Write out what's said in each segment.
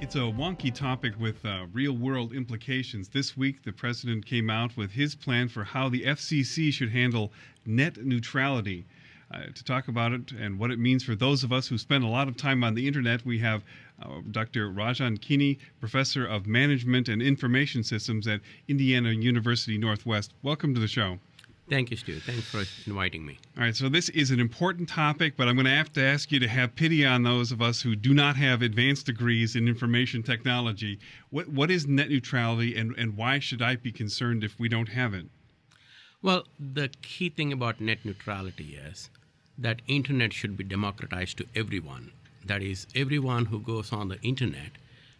It's a wonky topic with real-world implications. This week, the president came out with his plan for how the FCC should handle net neutrality. To talk about it and what it means for those of us who spend a lot of time on the internet, we have Dr. Rajan Kini, Professor of Management and Information Systems at Indiana University Northwest. Welcome to the show. Thank you, Stu. Thanks for inviting me. All right, so this is an important topic, but I'm going to have to ask you to have pity on those of us who do not have advanced degrees in information technology. What is net neutrality, and why should I be concerned if we don't have it? Well, the key thing about net neutrality is that internet should be democratized to everyone. That is, everyone who goes on the internet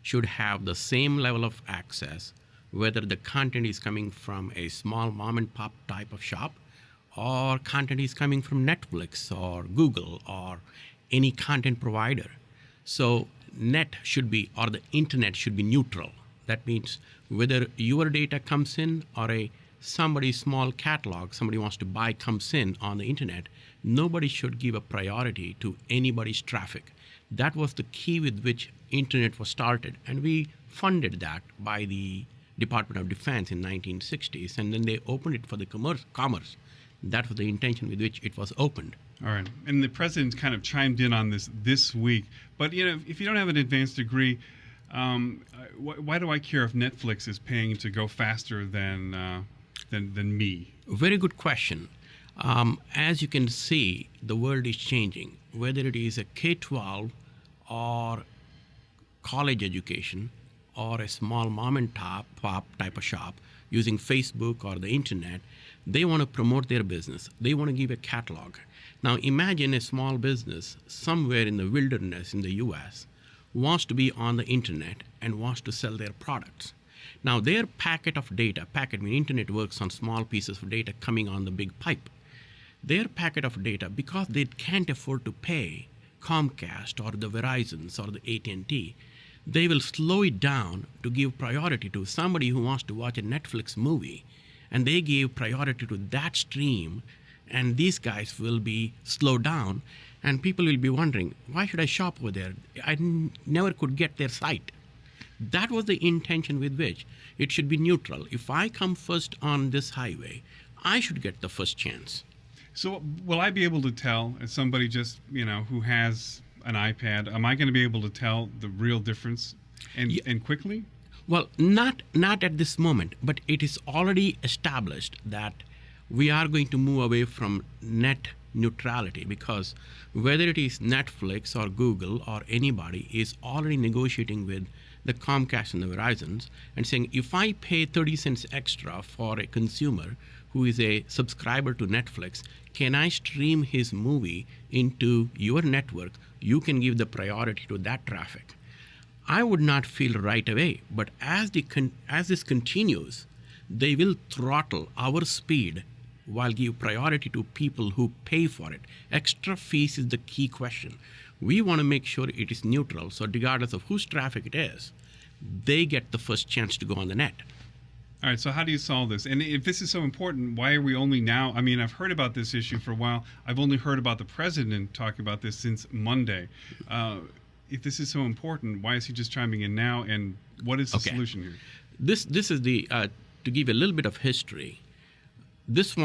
should have the same level of access, whether the content is coming from a small mom and pop type of shop or content is coming from Netflix or Google or any content provider. So net should be, or the internet should be neutral. That means whether your data comes in or somebody's small catalog somebody wants to buy comes in on the internet, nobody should give a priority to anybody's traffic. That was the key with which internet was started, and we funded that by the Department of Defense in 1960s, and then they opened it for the commerce. That was the intention with which it was opened. All right, and the president's kind of chimed in on this week. But if you don't have an advanced degree, why do I care if Netflix is paying to go faster than me? Very good question. As you can see, the world is changing. Whether it is a K-12 or college education or a small mom and pop type of shop using Facebook or the internet, they want to promote their business. They want to give a catalog. Now imagine a small business somewhere in the wilderness in the US wants to be on the internet and wants to sell their products. Now their packet of data, internet works on small pieces of data coming on the big pipe. Their packet of data, because they can't afford to pay Comcast or the Verizons or the AT&T, they will slow it down to give priority to somebody who wants to watch a Netflix movie, and they give priority to that stream, and these guys will be slowed down, and people will be wondering, why should I shop over there? I never could get their site. That was the intention with which it should be neutral. If I come first on this highway, I should get the first chance. So will I be able to tell, as somebody just, who has an iPad, am I going to be able to tell the real difference and quickly? Well, not at this moment, but it is already established that we are going to move away from net neutrality, because whether it is Netflix or Google or anybody is already negotiating with the Comcast and the Verizons and saying, if I pay 30 cents extra for a consumer who is a subscriber to Netflix, can I stream his movie into your network? You can give the priority to that traffic. I would not feel right away, but as this continues, they will throttle our speed while give priority to people who pay for it. Extra fees is the key question. We want to make sure it is neutral, so regardless of whose traffic it is, they get the first chance to go on the net. All right, so how do you solve this? And if this is so important, why are we only now? I mean, I've heard about this issue for a while. I've only heard about the president talking about this since Monday. If this is so important, why is he just chiming in now? And what is the solution here? This is to give a little bit of history. This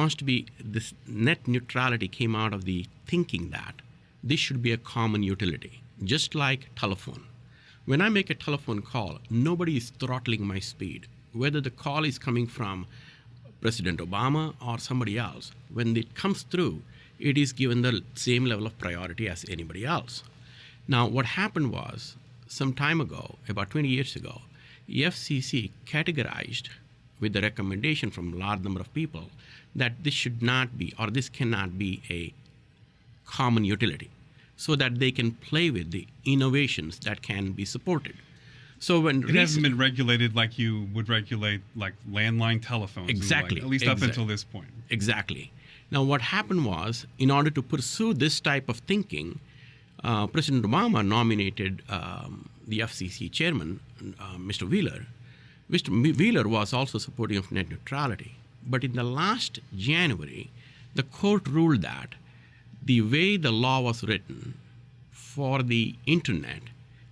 net neutrality came out of the thinking that this should be a common utility, just like telephone. When I make a telephone call, nobody is throttling my speed. Whether the call is coming from President Obama or somebody else, when it comes through, it is given the same level of priority as anybody else. Now, what happened was, some time ago, about 20 years ago, the FCC categorized with the recommendation from a large number of people that this should not be, or this cannot be a common utility, so that they can play with the innovations that can be supported. So when it hasn't been regulated like you would regulate like landline telephones. Exactly. At least up until this point. Exactly. Now what happened was, in order to pursue this type of thinking, President Obama nominated the FCC chairman, Mr. Wheeler. Mr. Wheeler was also supporting of net neutrality. But in the last January, the court ruled that the way the law was written for the internet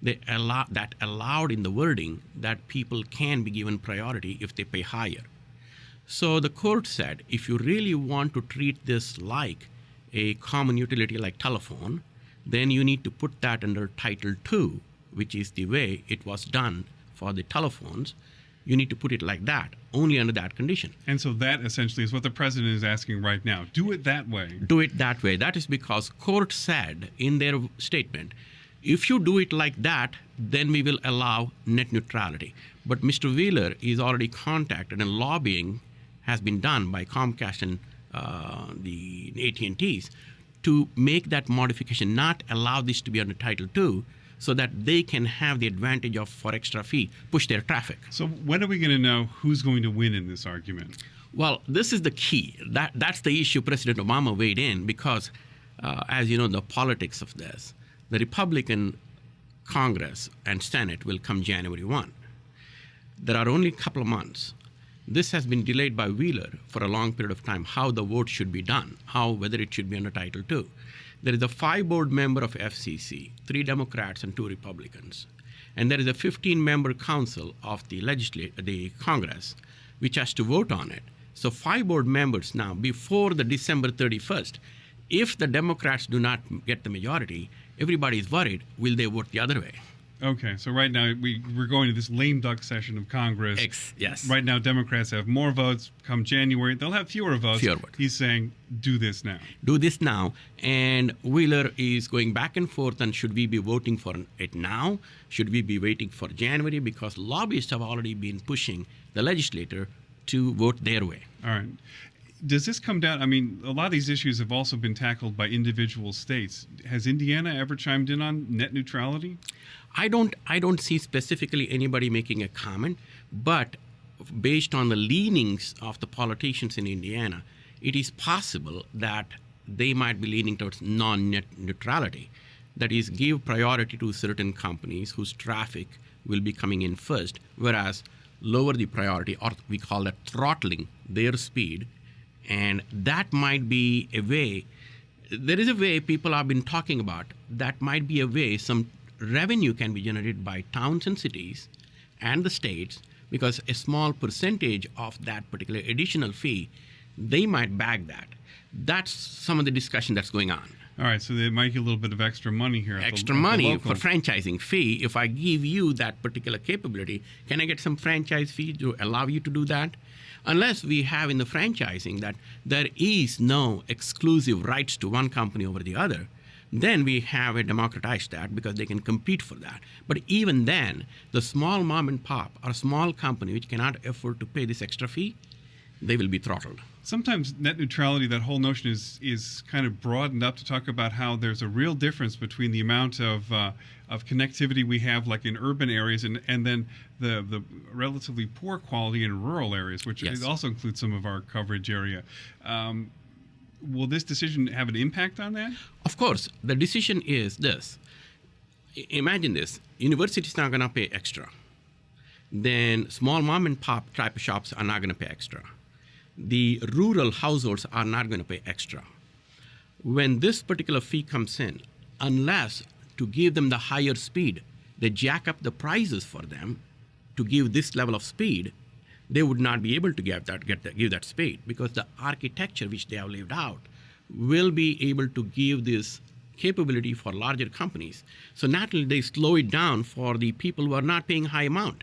that allowed in the wording that people can be given priority if they pay higher. So the court said, if you really want to treat this like a common utility like telephone, then you need to put that under Title II, which is the way it was done for the telephones. You need to put it like that, only under that condition. And so that essentially is what the president is asking right now. Do it that way. Do it that way. That is because court said in their statement, if you do it like that, then we will allow net neutrality. But Mr. Wheeler is already contacted, and lobbying has been done by Comcast and the AT&Ts to make that modification, not allow this to be under Title II, so that they can have the advantage of, for extra fee, push their traffic. So when are we going to know who's going to win in this argument? Well, this is the key. That's the issue President Obama weighed in because, as you know, the politics of this, the Republican Congress and Senate will come January 1. There are only a couple of months. This has been delayed by Wheeler for a long period of time, how the vote should be done, whether it should be under Title II. There is a 5-board member of FCC, 3 Democrats and 2 Republicans. And there is a 15-member council of the Congress, which has to vote on it. So 5 board members now, before the December 31st, if the Democrats do not get the majority, everybody is worried, will they vote the other way? Okay, so right now we're going to this lame duck session of Congress. Yes. Right now Democrats have more votes. Come January, they'll have fewer votes. He's saying, do this now. Do this now. And Wheeler is going back and forth on should we be voting for it now? Should we be waiting for January? Because lobbyists have already been pushing the legislator to vote their way. All right. Does this come down? I mean, a lot of these issues have also been tackled by individual states. Has Indiana ever chimed in on net neutrality? I don't see specifically anybody making a comment, but based on the leanings of the politicians in Indiana, it is possible that they might be leaning towards non-net neutrality. That is, give priority to certain companies whose traffic will be coming in first, whereas lower the priority, or we call that throttling their speed. And that might be a way, there is a way people have been talking about, that might be a way some revenue can be generated by towns and cities and the states, because a small percentage of that particular additional fee, they might bag that. That's some of the discussion that's going on. All right, so they might get a little bit of extra money here. Extra money for franchising fee. If I give you that particular capability, can I get some franchise fee to allow you to do that? Unless we have in the franchising that there is no exclusive rights to one company over the other, then we have a democratized that because they can compete for that. But even then, the small mom and pop or small company which cannot afford to pay this extra fee, they will be throttled. Sometimes net neutrality, that whole notion is kind of broadened up to talk about how there's a real difference between the amount of connectivity we have, like in urban areas, and then the relatively poor quality in rural areas, which also includes some of our coverage area. Will this decision have an impact on that? Of course. The decision is this. Imagine this. Universities are not going to pay extra. Then small mom and pop type of shops are not going to pay extra. The rural households are not going to pay extra. When this particular fee comes in, unless to give them the higher speed, they jack up the prices for them to give this level of speed, they would not be able to give that speed, because the architecture which they have laid out will be able to give this capability for larger companies. So naturally, they slow it down for the people who are not paying high amount.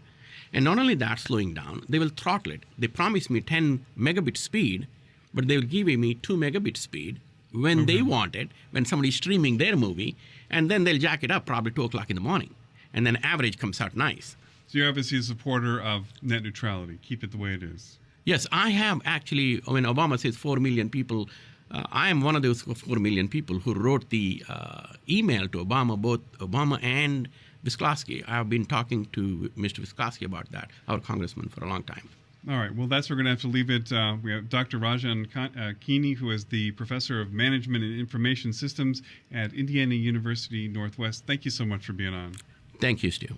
And not only that, slowing down, they will throttle it. They promise me 10 megabit speed, but they will give me 2 megabit speed when they want it, when somebody's streaming their movie, and then they'll jack it up probably 2 o'clock in the morning. And then average comes out nice. So you're obviously a supporter of net neutrality. Keep it the way it is. Yes, I have actually, when Obama says 4 million people, I am one of those 4 million people who wrote the email to Obama, both Obama and Wisklaski. I have been talking to Mr. Wisklaski about that, our congressman, for a long time. All right. Well, that's where we're going to have to leave it. We have Dr. Rajan Kini, who is the professor of management and information systems at Indiana University Northwest. Thank you so much for being on. Thank you, Stu.